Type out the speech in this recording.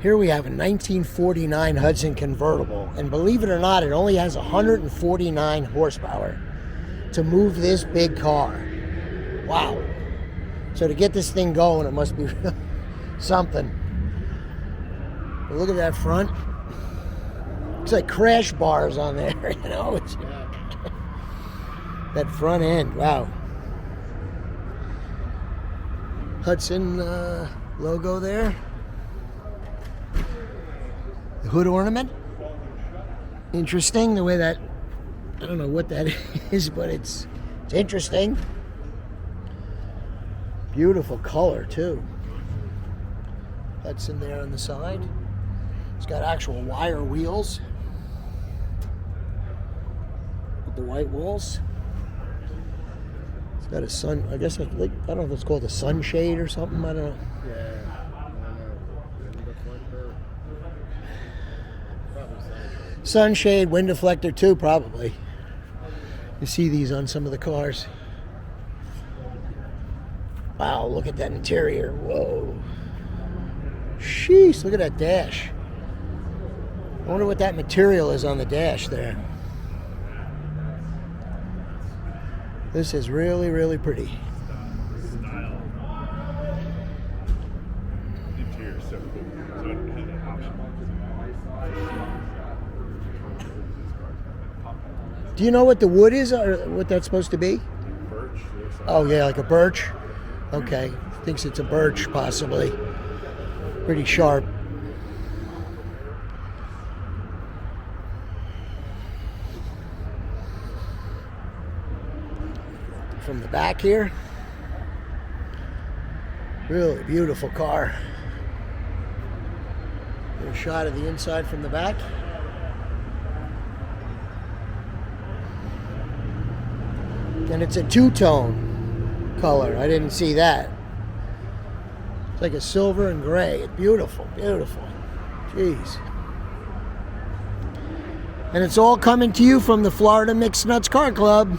Here we have a 1949 Hudson Convertible, and believe it or not, it only has 149 horsepower to move this big car. Wow. So to get this thing going, it must be something. But look at that front. It's like crash bars on there, you know? It's, that front end, wow. Hudson logo there. The hood ornament. Interesting the way that, I don't know what that is, but it's interesting. Beautiful color too. Hudson there on the side. It's got actual wire wheels with the white walls. It's got a sun, I guess, I don't know if it's called a sunshade or something, I don't know. Yeah. Sunshade, wind deflector too, probably. You see these on some of the cars. Wow, look at that interior. Whoa. Sheesh, look at that dash. I wonder what that material is on the dash there. This is really, really pretty. Style. Interior so cool. So it had an option. Do you know what the wood is or what that's supposed to be? Birch. Oh yeah, like a birch? Okay. Thinks it's a birch, possibly. Pretty sharp. From the back here. Really beautiful car. Get a shot of the inside from the back. And it's a two-tone color. I didn't see that. It's like a silver and gray. It's beautiful, beautiful. Jeez. And it's all coming to you from the Florida Mixed Nuts Car Club.